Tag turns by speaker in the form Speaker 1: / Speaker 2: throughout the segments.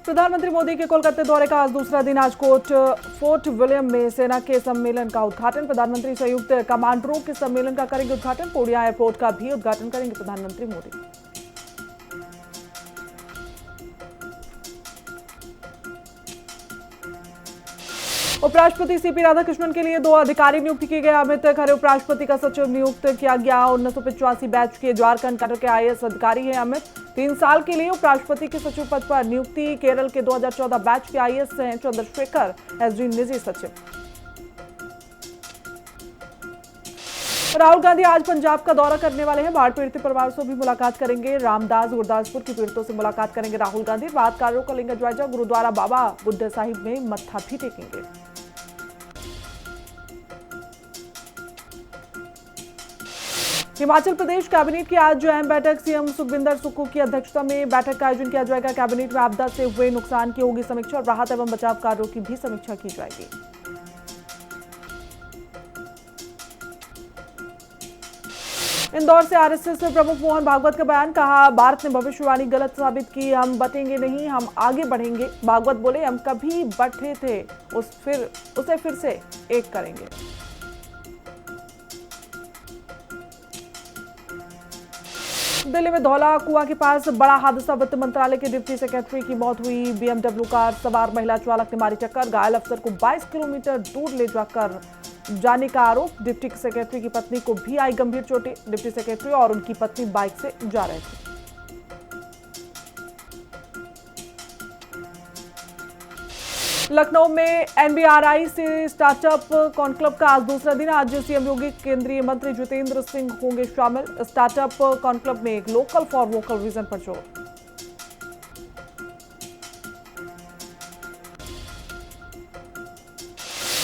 Speaker 1: प्रधानमंत्री मोदी के कोलकाता दौरे का आज दूसरा दिन। आज फोर्ट विलियम में सेना के सम्मेलन का उद्घाटन। प्रधानमंत्री संयुक्त कमांडरों के सम्मेलन का करेंगे उद्घाटन। पूर्णिया एयरपोर्ट का भी उद्घाटन करेंगे प्रधानमंत्री मोदी। उपराष्ट्रपति सीपी राधाकृष्णन के लिए 2 अधिकारी नियुक्त किए गए। अमित खरे उपराष्ट्रपति का सचिव नियुक्त किया गया। 1985 बैच के झारखंड के आईएएस अधिकारी हैं अमित। 3 साल के लिए उपराष्ट्रपति के सचिव पद पर नियुक्ति। केरल के 2014 बैच के आईएएस हैं चंद्रशेखर एसडी निजी सचिव। राहुल गांधी आज पंजाब का दौरा करने वाले हैं। बाढ़ पीड़ित परिवारों से भी मुलाकात करेंगे। रामदास गुरदासपुर की पीड़ितों से मुलाकात करेंगे राहुल गांधी। राहत कार्यों का लेंगे जायजा। गुरुद्वारा बाबा बुड्ढा साहिब में मत्था भी टेकेंगे। हिमाचल प्रदेश कैबिनेट की आज अहम बैठक। सीएम सुखविंदर सुक्खू की अध्यक्षता में बैठक का आयोजन किया जाएगा। कैबिनेट में आपदा से हुए नुकसान की होगी समीक्षा और राहत एवं बचाव कार्यों की भी समीक्षा की जाएगी। इंदौर से आरएसएस प्रमुख मोहन भागवत का बयान। कहा, भारत ने भविष्यवाणी गलत साबित की। हम बटेंगे नहीं, हम आगे बढ़ेंगे। भागवत बोले, हम कभी बटे थे उसे फिर से एक करेंगे। दिल्ली में धौला कुआं के पास बड़ा हादसा। वित्त मंत्रालय के डिप्टी सेक्रेटरी की मौत हुई। बीएमडब्ल्यू कार सवार महिला चालक ने मारी टक्कर। घायल अफसर को 22 किलोमीटर दूर ले जाकर जाने का आरोप। डिप्टी सेक्रेटरी की पत्नी को भी आई गंभीर चोटें। डिप्टी सेक्रेटरी और उनकी पत्नी बाइक से जा रहे थे। लखनऊ में एनबीआरआई से स्टार्टअप कॉन्क्लेव का आज दूसरा दिन। आज सीएम योगी, केंद्रीय मंत्री जितेंद्र सिंह होंगे शामिल। स्टार्टअप कॉन्क्लेव में एक लोकल फॉर वोकल विजन पर जोर।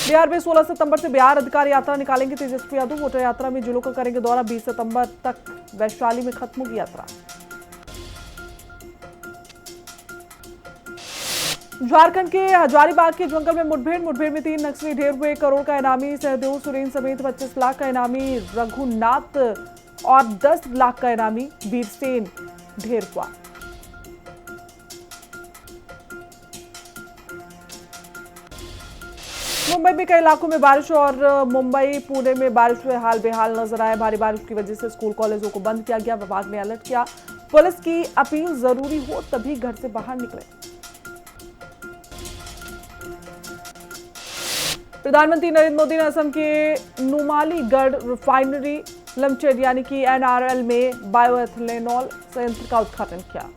Speaker 1: बिहार में 16 सितंबर से बिहार अधिकार यात्रा निकालेंगे तेजस्वी यादव। वोटर यात्रा में जिलों का करेंगे दौरा। 20 सितंबर तक वैशाली में खत्म होगी यात्रा। झारखंड के हजारीबाग के जंगल में मुठभेड़ में 3 नक्सली ढेर हुए। 1 करोड़ का इनामी सहदेव सुरेन समेत 25 लाख का इनामी रघुनाथ और 10 लाख का इनामी वीरसेन ढेर हुआ। मुंबई में कई इलाकों में बारिश और मुंबई पुणे में बारिश हुए हाल बेहाल नजर आए। भारी बारिश की वजह से स्कूल कॉलेजों को बंद किया गया। विभाग ने अलर्ट किया। पुलिस की अपील, जरूरी हो तभी घर से बाहर निकले। प्रधानमंत्री नरेंद्र मोदी ने असम के नुमालीगढ़ रिफाइनरी लिमिटेड यानी कि एनआरएल में बायोएथेनॉल संयंत्र का उद्घाटन किया।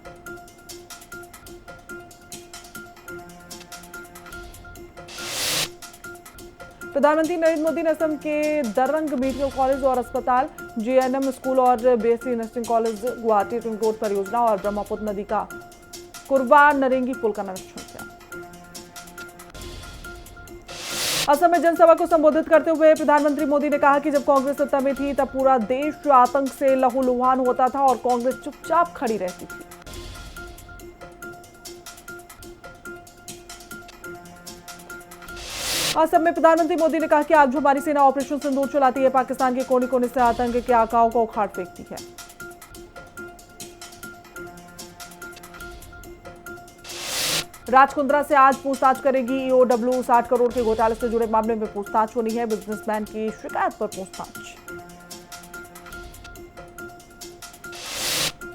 Speaker 1: प्रधानमंत्री नरेंद्र मोदी ने असम के दरंग मेडिकल कॉलेज और अस्पताल, जीएनएम स्कूल और BSc nursing college, Guwahati ring road परियोजना और ब्रह्मपुत्र नदी का कुरवा नरेंगी पुल का निरीक्षण किया। असम में जनसभा को संबोधित करते हुए प्रधानमंत्री मोदी ने कहा कि जब कांग्रेस सत्ता में थी तब पूरा देश आतंक से लहूलुहान होता था और कांग्रेस चुपचाप खड़ी रहती थी। असम में प्रधानमंत्री मोदी ने कहा कि आज जो हमारी सेना ऑपरेशन सिंदूर चलाती है, पाकिस्तान के कोने कोने से आतंक के आकाओं को उखाड़ फेंकती है। राजकुंद्रा से आज पूछताछ करेगी ईओडब्ल्यू। 60 करोड़ के घोटाले से जुड़े मामले में पूछताछ होनी है। बिजनेसमैन की शिकायत पर पूछताछ।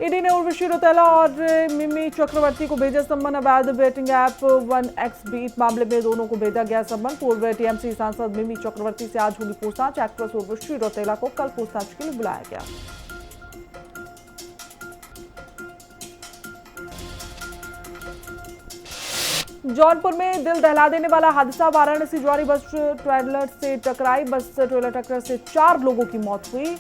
Speaker 1: ईडी ने उर्वशी रौतेला और मिमी चक्रवर्ती को भेजा सम्मन। अवैध बेटिंग ऐप 1xBet मामले में दोनों को भेजा गया सम्मन। पूर्व टीएमसी सांसद मिमी चक्रवर्ती से आज होगी पूछताछ। एक्ट्रेस उर्वशी रौतेला को कल पूछताछ के लिए बुलाया गया। जौनपुर में दिल दहला देने वाला हादसा। वाराणसी ज्वारी बस ट्रेलर से टकराई। बस ट्रेलर टक्कर से 4 लोगों की मौत हुई।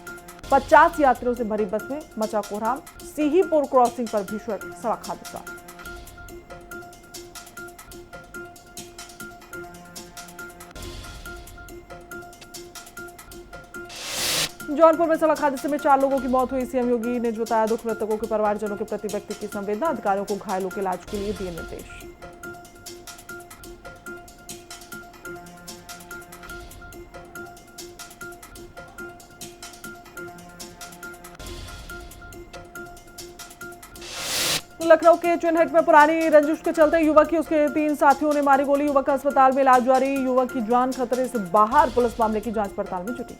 Speaker 1: 50 यात्रियों से भरी बस में मचा कोहराम। सीहीपुर क्रॉसिंग पर भीषण सड़क हादसा। जौनपुर में सड़क हादसे में 4 लोगों की मौत हुई। सीएम योगी ने जताया दुख। मृतकों के परिवारजनों के प्रति व्यक्ति की संवेदना। अधिकारियों को घायलों के इलाज के लिए दिए निर्देश। लखनऊ के चिन्हट में पुरानी रंजिश के चलते युवक की उसके 3 साथियों ने मारी गोली। युवक का अस्पताल में इलाज जारी। युवक की जान खतरे से बाहर। पुलिस मामले की जांच पड़ताल में जुटी।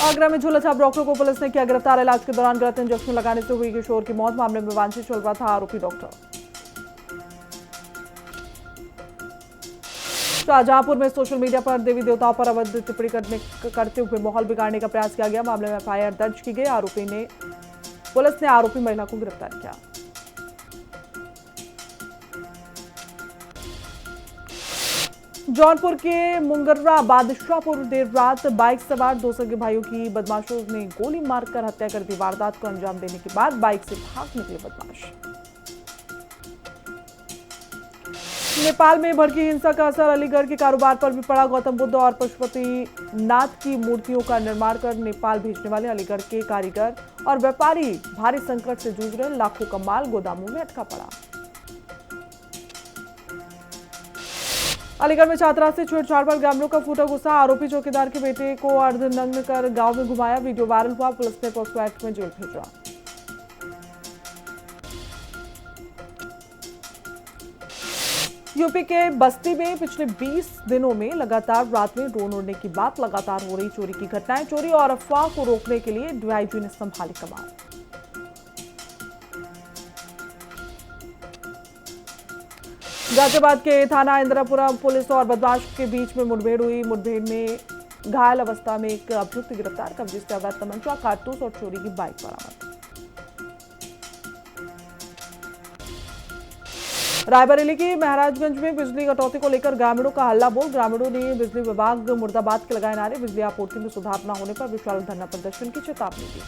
Speaker 1: आगरा में झूला छाप डॉक्टर को पुलिस ने किया गिरफ्तार। इलाज के दौरान गलत इंजेक्शन लगाने से हुई किशोर की मौत। मामले में वांछित चल रहा था आरोपी डॉक्टर। शाहजहांपुर में सोशल मीडिया पर देवी देवताओं पर अवैध टिप्पणी करते हुए माहौल बिगाड़ने का प्रयास किया गया। मामले में एफआईआर दर्ज की गई। पुलिस ने आरोपी महिला को गिरफ्तार किया। जौनपुर के मुंगर्रा बादशाहपुर देर रात बाइक सवार 2 सगे भाइयों की बदमाशों ने गोली मारकर हत्या कर दी। वारदात को अंजाम देने के बाद बाइक से भाग निकले बदमाश। नेपाल में भड़की हिंसा का असर अलीगढ़ के कारोबार पर भी पड़ा। गौतम बुद्ध और पशुपति नाथ की मूर्तियों का निर्माण कर नेपाल भेजने वाले अलीगढ़ के कारीगर और व्यापारी भारी संकट से जूझ रहे। लाखों का माल गोदामों में अटका पड़ा। अलीगढ़ में छात्रा से छेड़छाड़ पर ग्रामीणों का फूटा गुस्सा। आरोपी चौकीदार के बेटे को अर्धनग्न कर गांव में घुमाया। वीडियो वायरल हुआ। पुलिस ने पॉक्सो एक्ट में जेल भेजा। यूपी के बस्ती में पिछले 20 दिनों में लगातार रात में ड्रोन उड़ने की बात लगातार हो रही। चोरी की घटनाएं। चोरी और अफवाह को रोकने के लिए डीआईजी ने संभाली कमान। गाजियाबाद के थाना इंदिरापुरम पुलिस और बदमाश के बीच में मुठभेड़ हुई। मुठभेड़ में घायल अवस्था में एक अभियुक्त गिरफ्तार। कब्जे से अवैध तमंचा, कारतूस और चोरी की बाइक बरामद। रायबरेली की महाराजगंज में बिजली कटौती को लेकर ग्रामीणों का हल्ला बोल। ग्रामीणों ने बिजली विभाग मुर्दाबाद के लगाए नारे। बिजली आपूर्ति में सुधार न होने पर विशाल धरना प्रदर्शन की चेतावनी दी।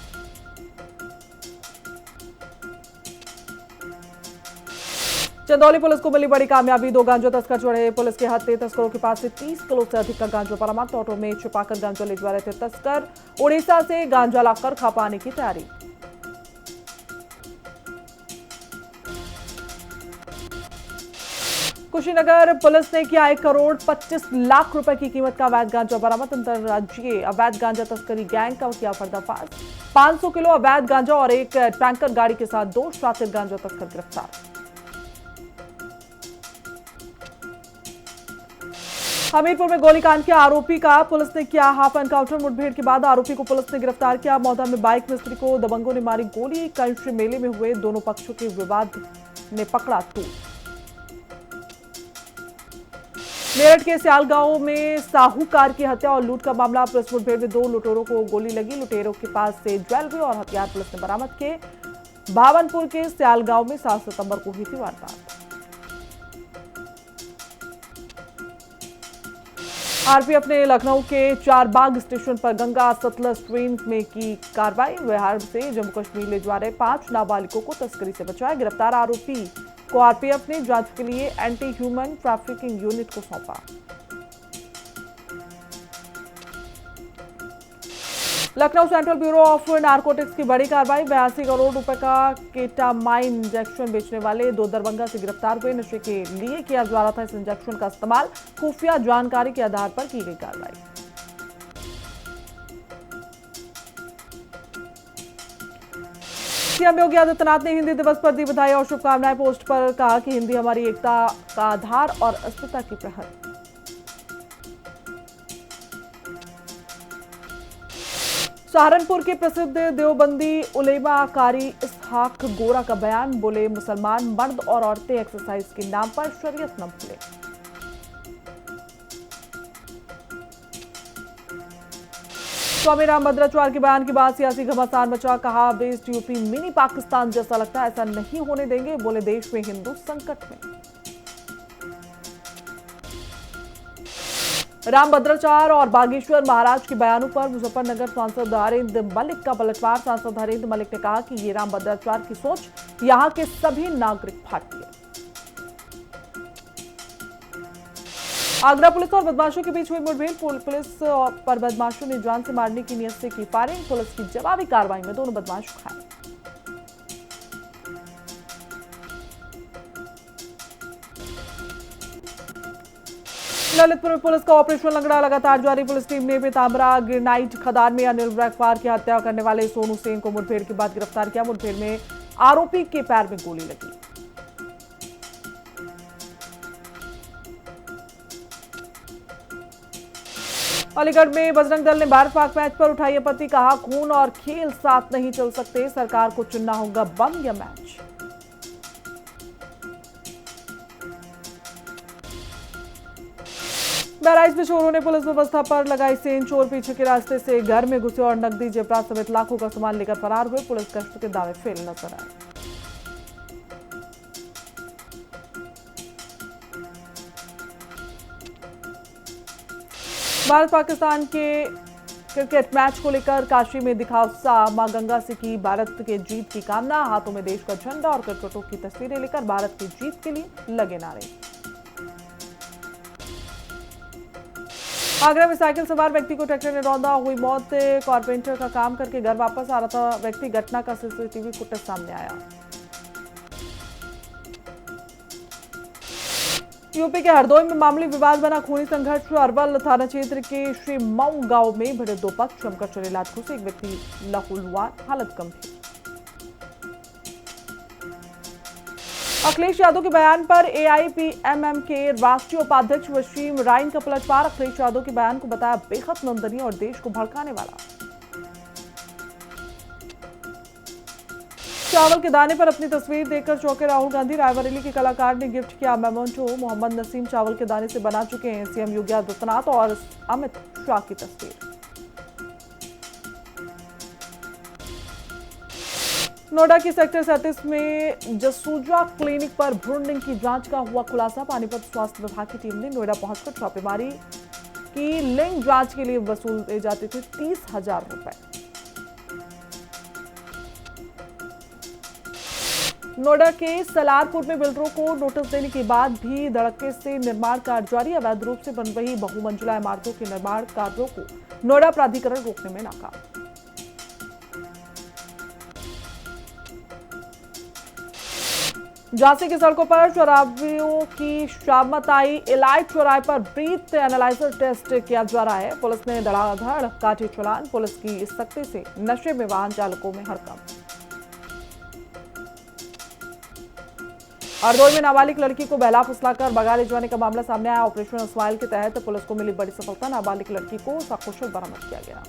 Speaker 1: चंदौली पुलिस को मिली बड़ी कामयाबी। 2 गांजा तस्कर चढ़े पुलिस के हाथ। तस्करों के पास से 30 किलो से अधिक का गांजा बरामद। ऑटो में छिपाकर गांजा ले जा रहे थे तस्कर। उड़ीसा से गांजा लाकर खपाने की तैयारी। कुशीनगर पुलिस ने किया 1 करोड़ 25 लाख रुपए की कीमत का अवैध गांजा बरामद। अंतरराज्यीय अवैध गांजा तस्करी गैंग का किया पर्दाफाश। 500 किलो अवैध गांजा और एक टैंकर गाड़ी के साथ 2 शातिर गांजा तस्कर गिरफ्तार। हमीरपुर में गोलीकांड के आरोपी का पुलिस ने किया हाफ एनकाउंटर। मुठभेड़ के बाद आरोपी को पुलिस ने गिरफ्तार किया। मौदा में बाइक मिस्त्री को दबंगों ने मारी गोली। कंच मेले में हुए दोनों पक्षों के विवाद ने पकड़ा तूल। मेरठ के सियाल गांव में साहूकार की हत्या और लूट का मामला। पुलिस मुठभेड़ में 2 लुटेरों को गोली लगी। लुटेरों के पास से ज्वेलरी और हथियार पुलिस ने बरामद किए। भावनपुर के सियाल गांव में 7 सितंबर को हुई थी वारदात। आरपीएफ ने लखनऊ के चारबाग स्टेशन पर गंगा सतलज ट्रेन में की कार्रवाई। बिहार से जम्मू कश्मीर ले जा रहे 5 नाबालिगों को तस्करी से बचाया। गिरफ्तार आरोपी को आरपीएफ ने जांच के लिए एंटी ह्यूमन ट्रैफिकिंग यूनिट को सौंपा। Lucknow central bureau of narcotics की बड़ी कार्रवाई। 82 करोड़ रुपए का केटामाइन इंजेक्शन बेचने वाले 2 दरभंगा से गिरफ्तार हुए। नशे के लिए किया जा रहा था इस इंजेक्शन का इस्तेमाल। खुफिया जानकारी के आधार पर की गई कार्रवाई। सीएम योगी आदित्यनाथ ने हिंदी दिवस पर दी बधाई और शुभकामनाएं। पोस्ट पर कहा कि हिंदी हमारी एकता का आधार और अस्मिता की प्रहर। सहारनपुर के प्रसिद्ध देवबंदी उलेमा कारी इसहाक गोरा का बयान। बोले मुसलमान मर्द और औरतें एक्सरसाइज के नाम पर शरीयत न भूले। स्वामी रामभद्राचार्य के बयान के बाद सियासी घमासान मचा। कहा बेस्ड यूपी मिनी पाकिस्तान जैसा लगता है, ऐसा नहीं होने देंगे। बोले देश में हिंदू संकट में। रामभद्राचार्य और बागेश्वर महाराज के बयानों पर मुजफ्फरनगर सांसद हरेंद्र मलिक का पलटवार। सांसद हरेंद्र मलिक ने कहा कि ये रामभद्राचार्य की सोच यहां के सभी नागरिक भारतीय। आगरा पुलिस और बदमाशों के बीच हुई मुठभेड़। पुलिस पर बदमाशों ने जान से मारने की नियत से की फायरिंग। पुलिस की जवाबी कार्रवाई में दोनों बदमाश घायल। ललितपुर में पुलिस का ऑपरेशन लंगड़ा लगातार जारी। पुलिस टीम ने पीताम्बरा ग्रेनाइट खदान में अनिल ब्रैकवार की हत्या करने वाले सोनू सेन को मुठभेड़ के बाद गिरफ्तार किया। मुठभेड़ में आरोपी के पैर में गोली लगी। अलीगढ़ में बजरंग दल ने भारत पाक मैच पर उठाई आपत्ति। कहा, खून और खेल साथ नहीं चल सकते, सरकार को चुनना होगा बम या मैच। बहराइच में चोरों ने पुलिस व्यवस्था पर लगाई सेंध। चोर पीछे के रास्ते से घर में घुसे और नकदी जेवरात समेत लाखों का सामान लेकर फरार हुए। पुलिस गश्त के दावे फेल नजर आए। भारत पाकिस्तान के क्रिकेट मैच को लेकर काशी में दिखा उत्साह। मां गंगा से की भारत के जीत की कामना। हाथों में देश का झंडा और क्रिकेटरों की तस्वीरें लेकर भारत की जीत के लिए लगे नारे। आगरा में साइकिल सवार व्यक्ति को ट्रैक्टर ने रौंदा, हुई मौत। कारपेंटर का काम करके घर वापस आ रहा था व्यक्ति। घटना का सीसीटीवी फुटेज सामने आया। यूपी के हरदोई में मामूली विवाद बना खूनी संघर्ष। अरवल थाना क्षेत्र के श्री मऊ गांव में भिड़े दो पक्ष। जमकर चले लात घुसे, एक व्यक्ति लहूलुहान, हालत गंभीर। अखिलेश यादव के बयान पर एआईपीएमएम के राष्ट्रीय उपाध्यक्ष वसीम राइन का पलटवार। अखिलेश यादव के बयान को बताया बेहद निंदनीय और देश को भड़काने वाला। चावल के दाने पर अपनी तस्वीर देखकर चौंके राहुल गांधी। रायबरेली के कलाकार ने गिफ्ट किया मेमेंटो। मोहम्मद नसीम चावल के दाने से बना चुके हैं। सीएम योगी आदित्यनाथ और अमित शाह की तस्वीर। नोएडा की सेक्टर 37 में जसूजा क्लिनिक पर भ्रूण लिंग की जांच का हुआ खुलासा। पानीपत स्वास्थ्य विभाग की टीम ने नोएडा पहुंचकर छापेमारी की। लिंग जांच के लिए वसूले जाते थे 30,000 रुपए। नोएडा के सलारपुर में बिल्डरों को नोटिस देने के बाद भी धड़के से निर्माण कार्य जारी। अवैध रूप से बन रही बहुमंजिला इमारतों के निर्माण कार्यों को नोएडा प्राधिकरण रोकने में नाकाम। झांसी की सड़कों पर शराबियों की शामत आई। इलाइट चौराहे पर ब्रीथ एनालाइजर टेस्ट किया जा रहा है। पुलिस ने धड़ाधड़ काटे चालान। पुलिस की इस सख्ती से नशे में वाहन चालकों में हड़कंप। हरदोई में नाबालिग लड़की को बहला फुसलाकर भगा ले जाने का मामला सामने आया। ऑपरेशन स्माइल के तहत पुलिस को मिली बड़ी सफलता। नाबालिग लड़की को सकुशल बरामद किया गया।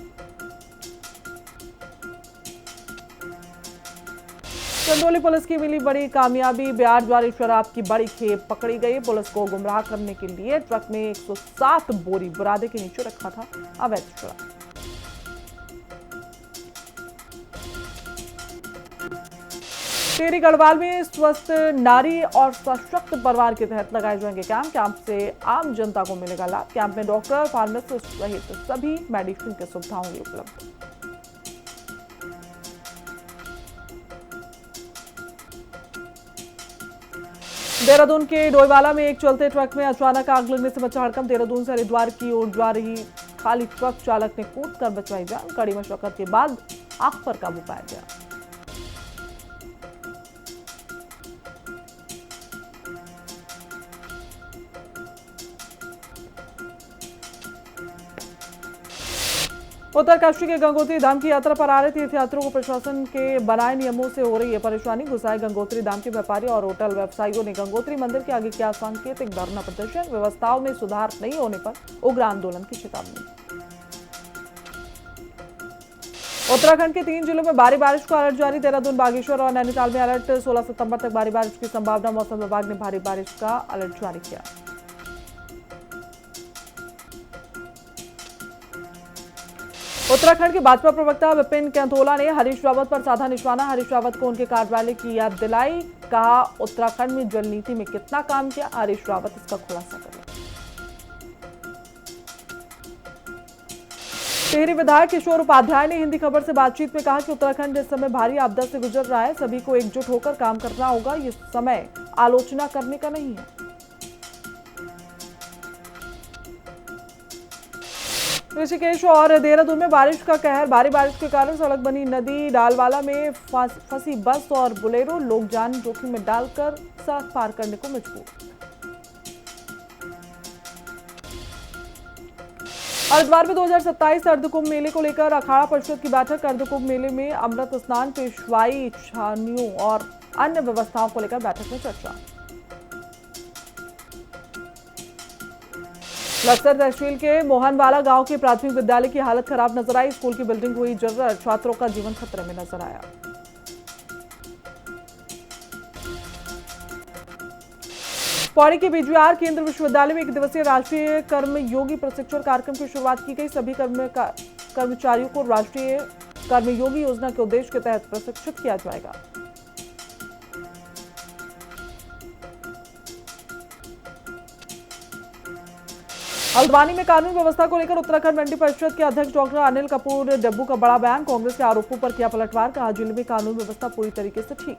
Speaker 1: चंदौली पुलिस की मिली बड़ी कामयाबी। ब्याज वाली शराब की बड़ी खेप पकड़ी गई। पुलिस को गुमराह करने के लिए ट्रक में 107 बोरी बुरादे के नीचे रखा था अवैध शराब। टिहरी गढ़वाल में स्वस्थ नारी और सशक्त परिवार के तहत लगाए जाएंगे कैंप से आम जनता को मिलेगा लाभ। कैंप में डॉक्टर, फार्मासिस्ट सहित सभी मेडिसिन की सुविधा होंगी उपलब्ध। देहरादून के डोईवाला में एक चलते ट्रक में अचानक आग लगने से मचा हड़कंप। देहरादून से हरिद्वार की ओर जा रही खाली ट्रक चालक ने कूदकर बचाई जान। कड़ी मशक्कत के बाद आग पर काबू पाया गया। उत्तरकाशी के गंगोत्री धाम की यात्रा पर आ रहे तीर्थयात्रियों को प्रशासन के बनाए नियमों से हो रही है परेशानी। गुसाए गंगोत्री धाम के व्यापारी और होटल व्यवसायियों ने गंगोत्री मंदिर के आगे किया सांकेतिक धरना प्रदर्शन। व्यवस्थाओं में सुधार नहीं होने पर उग्र आंदोलन की चेतावनी। उत्तराखंड के 3 जिलों में भारी बारिश का अलर्ट जारी। देहरादून, बागेश्वर और नैनीताल में अलर्ट। 16 सितंबर तक भारी बारिश की संभावना। मौसम विभाग ने भारी बारिश का अलर्ट जारी किया। उत्तराखंड के भाजपा प्रवक्ता विपिन कैंथोला ने हरीश रावत पर साधा निशाना। हरीश रावत को उनके कार्यालय की याद दिलाई। कहा, उत्तराखंड में जल नीति में कितना काम किया, हरीश रावत इसका खुलासा करें। टिहरी विधायक किशोर उपाध्याय ने हिंदी खबर से बातचीत में कहा कि उत्तराखंड इस समय भारी आपदा से गुजर रहा है। सभी को एकजुट होकर काम करना होगा। ये समय आलोचना करने का नहीं है। ऋषिकेश और देहरादून में बारिश का कहर। भारी बारिश के कारण सड़क बनी नदी। डालवाला में फंसी बस और बुलेरो। लोग जान जोखिम में डालकर सड़क पार करने को मजबूर। हरिद्वार में 2027 अर्धकुंभ मेले को लेकर अखाड़ा परिषद की बैठक। अर्धकुंभ मेले में अमृत स्नान, पेशवाई, छानियों और अन्य व्यवस्थाओं को लेकर बैठक में चर्चा। लक्सर तहसील के मोहनवाला गांव के प्राथमिक विद्यालय की हालत खराब नजर आई। स्कूल की बिल्डिंग हुई जर्जर, छात्रों का जीवन खतरे में नजर आया। पौड़ी के बीजूआर केंद्र विश्वविद्यालय में एक दिवसीय राष्ट्रीय कर्मयोगी प्रशिक्षण कार्यक्रम की शुरुआत की गई। सभी कर्मचारियों को राष्ट्रीय कर्मयोगी योजना के उद्देश्य के तहत प्रशिक्षित किया जाएगा। हल्द्वानी में कानून व्यवस्था को लेकर उत्तराखंड मंडी परिषद के अध्यक्ष डॉक्टर अनिल कपूर डब्बू का बड़ा बयान। कांग्रेस के आरोपों पर किया पलटवार, कहा जिले में कानून व्यवस्था पूरी तरीके से ठीक।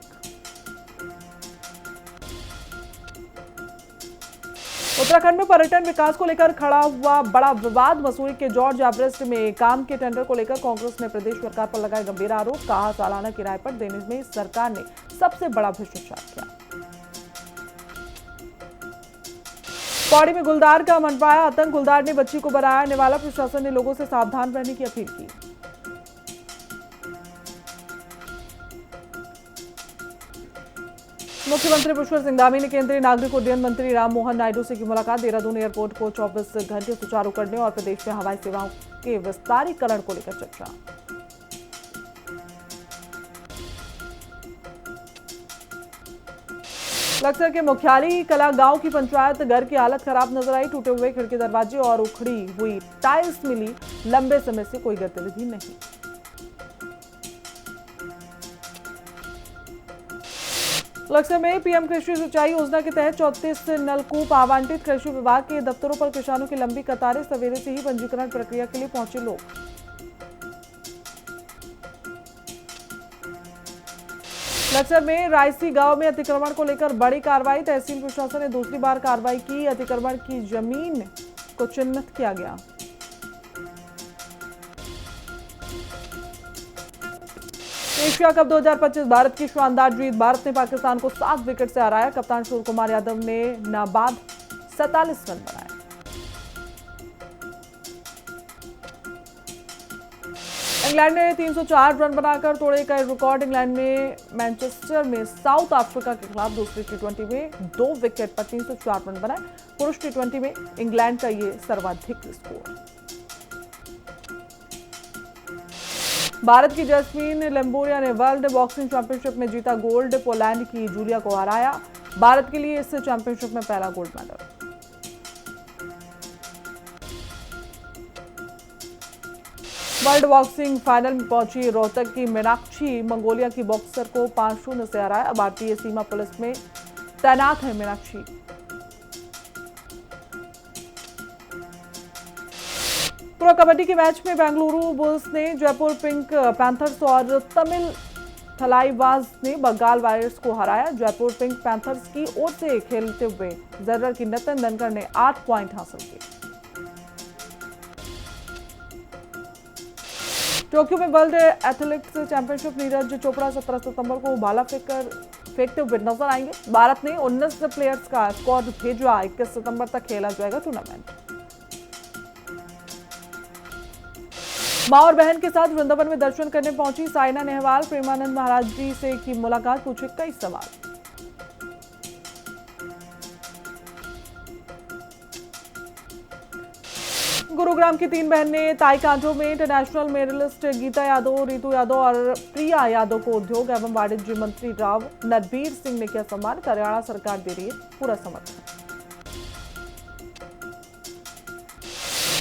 Speaker 1: उत्तराखंड में पर्यटन विकास को लेकर खड़ा हुआ बड़ा विवाद। मसूरी के जॉर्ज एवरेस्ट में काम के टेंडर को लेकर कांग्रेस ने प्रदेश सरकार पर लगाए गंभीर आरोप, कहा सालाना किराए पर देने में सरकार ने सबसे बड़ा भ्रष्टाचार किया। पौड़ी में गुलदार का मनपाया आतंक, गुलदार ने बच्ची को बनाया निवाला। प्रशासन ने लोगों से सावधान रहने की अपील की। मुख्यमंत्री पुष्कर सिंह धामी ने केंद्रीय नागरिक उड्डयन मंत्री राममोहन नायडू से की मुलाकात। देहरादून एयरपोर्ट को 24 घंटे सुचारू करने और प्रदेश में हवाई सेवाओं के विस्तारीकरण को लेकर चर्चा। लक्सर के मुख्याली कला गांव की पंचायत घर की हालत खराब नजर आई। टूटे हुए खिड़की दरवाजे और उखड़ी हुई टाइल्स मिली। लंबे समय से कोई गतिविधि नहीं। लक्सर में पीएम कृषि सिंचाई योजना के तहत 34 नलकूप आवंटित। कृषि विभाग के दफ्तरों पर किसानों की लंबी कतारें। सवेरे से ही पंजीकरण प्रक्रिया के लिए पहुंचे लोग। लक्सर में रायसी गांव में अतिक्रमण को लेकर बड़ी कार्रवाई। तहसील प्रशासन ने दूसरी बार कार्रवाई की। अतिक्रमण की जमीन को चिन्हित किया गया। एशिया कप 2025 भारत की शानदार जीत। भारत ने पाकिस्तान को 7 विकेट से हराया। कप्तान सूर्य कुमार यादव ने नाबाद 47 रन बनाए। इंग्लैंड ने 304 रन बनाकर तोड़े कई रिकॉर्ड। इंग्लैंड में मैनचेस्टर में साउथ अफ्रीका के खिलाफ दूसरी टी20 में 2 विकेट पर 304 रन बनाए। पुरुष टी20 में इंग्लैंड का ये सर्वाधिक स्कोर। भारत की जैस्मीन लेम्बोरिया ने वर्ल्ड बॉक्सिंग चैंपियनशिप में जीता गोल्ड। पोलैंड की जूलिया को हराया। भारत के लिए इस चैंपियनशिप में पहला gold medal. World boxing final में पहुंची रोहतक की मीनाक्षी मंगोलिया की बॉक्सर को 5-0 से हराया। भारतीय सीमा पुलिस में तैनात है मीनाक्षी। प्रो कबड्डी के मैच में बेंगलुरु बुल्स ने जयपुर पिंक पैंथर्स और तमिल थलाइवाज ने बंगाल वारियर्स को हराया। जयपुर पिंक पैंथर्स की ओर से खेलते हुए जर्जर की नितिन धनखड़ ने 8 पॉइंट हासिल किए। टोक्यो में world athletics championship Neeraj Chopra 17 सितंबर को भाला फेंकते हुए नजर आएंगे। भारत ने 19 प्लेयर्स का स्क्वाड भेजा। 21 सितंबर तक खेला जाएगा टूर्नामेंट। मां और बहन के साथ वृंदावन में दर्शन करने पहुंची साइना नेहवाल। प्रेमानंद महाराज जी से की मुलाकात, पूछे कई सवाल। गुरुग्राम की 3 बहन ने ताइक्वांडो में इंटरनेशनल मेडलिस्ट गीता यादव, रितु यादव और प्रिया यादव को उद्योग एवं वाणिज्य मंत्री राव नरबीर सिंह ने किया सम्मानित। हरियाणा सरकार दे रही है पूरा समर्थन।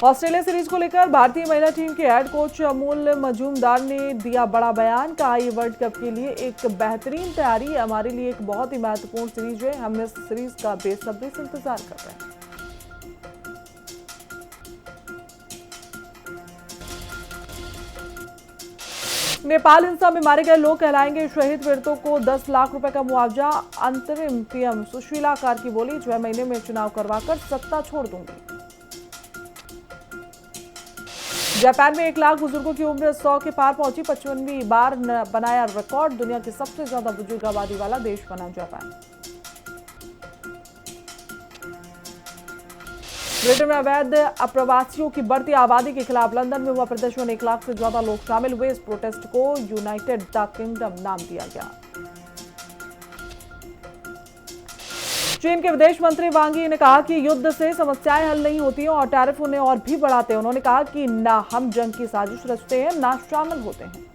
Speaker 1: ऑस्ट्रेलिया सीरीज को लेकर भारतीय महिला टीम के हेड कोच अमूल मजूमदार ने दिया बड़ा बयान, कहा ये वर्ल्ड कप के लिए एक बेहतरीन तैयारी है। हमारे लिए एक बहुत ही महत्वपूर्ण सीरीज है। हम इस सीरीज का बेसब्री से इंतजार कर रहे हैं। नेपाल हिंसा में मारे गए लोग कहलाएंगे शहीद। पीड़ितों को 10 लाख रुपए का मुआवजा। अंतरिम पीएम सुशीला कार की बोली, 6 महीने में चुनाव करवाकर सत्ता छोड़ दूंगी। जापान में 1 लाख बुजुर्गों की उम्र 100 के पार पहुंची। 55वीं बार बनाया रिकॉर्ड। दुनिया के सबसे ज्यादा बुजुर्ग आबादी वाला देश बना जापान। ब्रिटेन में अवैध अप्रवासियों की बढ़ती आबादी के खिलाफ लंदन में हुआ प्रदर्शन, 1 लाख से ज्यादा लोग शामिल हुए। इस प्रोटेस्ट को यूनाइटेड द किंगडम नाम दिया गया। चीन के विदेश मंत्री वांग यी ने कहा कि युद्ध से समस्याएं हल नहीं होती हैं और टैरिफ उन्हें और भी बढ़ाते हैं। उन्होंने कहा कि ना हम जंग की साजिश रचते हैं, ना शामिल होते हैं।